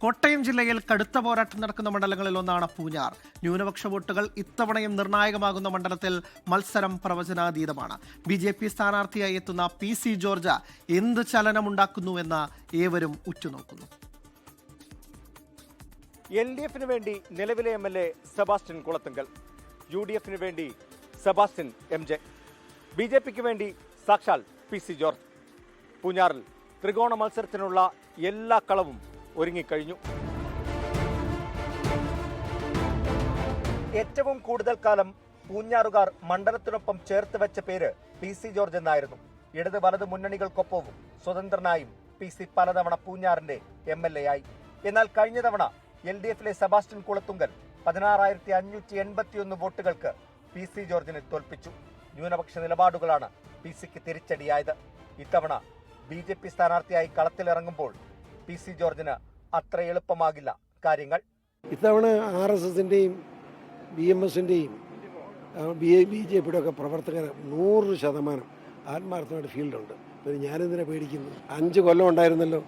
കോട്ടയം ജില്ലയിൽ കടുത്ത പോരാട്ടം നടക്കുന്ന മണ്ഡലങ്ങളിൽ ഒന്നാണ് പൂഞ്ഞാർ. ന്യൂനപക്ഷ വോട്ടുകൾ ഇത്തവണയും നിർണായകമാകുന്ന മണ്ഡലത്തിൽ മത്സരം പ്രവചനാതീതമാണ്. BJP സ്ഥാനാർത്ഥിയായി എത്തുന്ന PC ജോർജ് എന്ത് ചലനമുണ്ടാക്കുന്നുവെന്ന് ഏവരും ഉറ്റുനോക്കുന്നു. LDF-ന് വേണ്ടി നിലവിലെ MLA സെബാസ്റ്റ്യൻ കുളത്തുങ്കൽ, UDF-ന് വേണ്ടി സെബാസ്റ്റ്യൻ MJ, BJP-ക്ക് വേണ്ടി സാക്ഷാൽ PC ജോർജ്. പൂഞ്ഞാറിൽ ത്രികോണ മത്സരത്തിനുള്ള എല്ലാ കളവും ഒരുങ്ങിക്കഴിഞ്ഞു. ഏറ്റവും കൂടുതൽ കാലം പൂഞ്ഞാറുകാർ മണ്ഡലത്തിനൊപ്പം ചേർത്ത് വെച്ച പേര് PC ജോർജ് എന്നായിരുന്നു. ഇടത് വലത് മുന്നണികൾക്കൊപ്പവും സ്വതന്ത്രനായും PC പലതവണ പൂഞ്ഞാറിന്റെ MLA ആയി. എന്നാൽ കഴിഞ്ഞ തവണ LDF-ലെ സെബാസ്റ്റ്യൻ കുളത്തുങ്കൽ 16,581 വോട്ടുകൾക്ക് PC ജോർജിനെ തോൽപ്പിച്ചു. ന്യൂനപക്ഷ നിലപാടുകളാണ് PC-ക്ക് തിരിച്ചടിയായത്. ഇത്തവണ BJP സ്ഥാനാർത്ഥിയായി കളത്തിലിറങ്ങുമ്പോൾ PC ജോർജിന് അത്ര എളുപ്പമാകില്ല കാര്യങ്ങൾ. ഇത്തവണ RSS-ന്റെയും BMS-ന്റെയും BJP-യുടെ ഒക്കെ പ്രവർത്തകർ 100% ആത്മാർത്ഥമായിട്ട് ഫീൽഡുണ്ട്. പിന്നെ ഞാനെന്തിനാ പേടിക്കുന്നു? 5 കൊല്ലം ഉണ്ടായിരുന്നല്ലോ,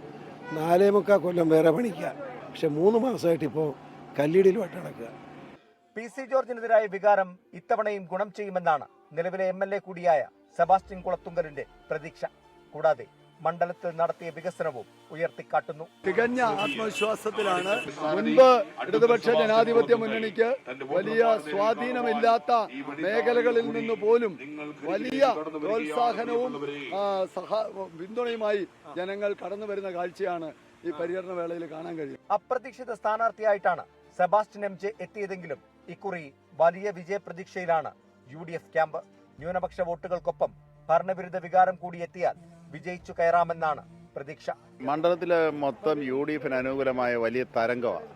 4.25 കൊല്ലം വേറെ പണിക്കുക. പക്ഷെ 3 മാസമായിട്ട് ഇപ്പോൾ കല്ലിടിയിലുമായിട്ട് നടക്കുക. PC ജോർജിനെതിരായ വികാരം ഇത്തവണയും ഗുണം ചെയ്യുമെന്നാണ് നിലവിലെ MLA കൂടിയായ സെബാസ്റ്റ്യൻ കുളത്തുങ്കലിന്റെ പ്രതീക്ഷ. കൂടാതെ മണ്ഡലത്തിൽ നടത്തിയ വികസനവും ഉയർത്തിക്കാട്ടുന്നു. തികഞ്ഞ ആത്മവിശ്വാസത്തിലാണ്. മുൻപ് ഇടതുപക്ഷ ജനാധിപത്യ മുന്നണിക്ക് വലിയ സ്വാധീനമില്ലാത്ത മേഖലകളിൽ നിന്ന് പോലും വലിയ പ്രോത്സാഹനവും പിന്തുണയുമായി ജനങ്ങൾ കടന്നു വരുന്ന കാഴ്ചയാണ് ഈ പര്യടന വേളയിൽ കാണാൻ കഴിയും. അപ്രതീക്ഷിത സ്ഥാനാർത്ഥിയായിട്ടാണ് സെബാസ്റ്റ്യൻ MJ എത്തിയതെങ്കിലും ഇക്കുറി വലിയ വിജയപ്രതീക്ഷയിലാണ് UDF ക്യാമ്പ്. ന്യൂനപക്ഷ വോട്ടുകൾക്കൊപ്പം ഭരണവിരുദ്ധ വികാരം കൂടി എത്തിയാൽ വിജയിച്ചു കയറാമെന്നാണ് പ്രതീക്ഷ. മണ്ഡലത്തിലെ മൊത്തം UDF-ന് അനുകൂലമായ വലിയ തരംഗമാണ്.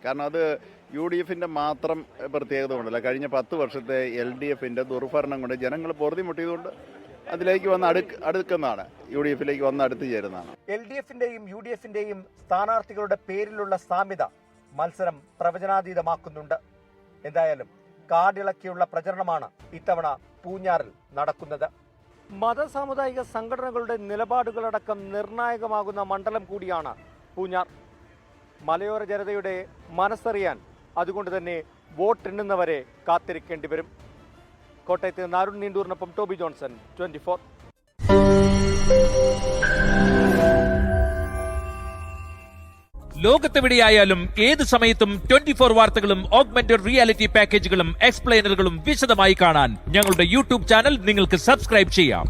കാരണം അത് UDF-ന്റെ മാത്രം പ്രത്യേകത കൊണ്ടല്ല, കഴിഞ്ഞ 10 വർഷത്തെ LDF-ന്റെ ദുർഭരണം കൊണ്ട് ജനങ്ങൾ പൊറുതിമുട്ടിയതുകൊണ്ട് അതിലേക്ക് വന്ന് അടുക്കുന്നതാണ്, UDF-ലേക്ക് വന്ന് അടുത്ത് ചേരുന്നതാണ്. LDF-ന്റെയും UDF-ന്റെയും സ്ഥാനാർത്ഥികളുടെ പേരിലുള്ള സാമ്യത മത്സരം പ്രവചനാതീതമാക്കുന്നുണ്ട്. എന്തായാലും കാടിളക്കിയുള്ള പ്രചരണമാണ് ഇത്തവണ പൂഞ്ഞാറിൽ നടക്കുന്നത്. മതസാമുദായിക സംഘടനകളുടെ നിലപാടുകളടക്കം നിർണായകമാകുന്ന മണ്ഡലം കൂടിയാണ് പൂഞ്ഞാർ. മലയോര ജനതയുടെ മനസ്സറിയാൻ അതുകൊണ്ട് തന്നെ വോട്ടെണ്ണുന്നവരെ കാത്തിരിക്കേണ്ടി വരും. കോട്ടയത്ത് നിന്ന് അരുൺ നീണ്ടൂരിനൊപ്പം ടോബി ജോൺസൺ, 24. ലോകത്തെവിടെയായാലും ഏത് സമയത്തും 24 വാർത്തകളും ഓഗ്മെന്റഡ് റിയാലിറ്റി പാക്കേജുകളും എക്സ്പ്ലെയിനറുകളും വിശദമായി കാണാൻ ഞങ്ങളുടെ YouTube ചാനൽ നിങ്ങൾക്ക് സബ്സ്ക്രൈബ് ചെയ്യാം.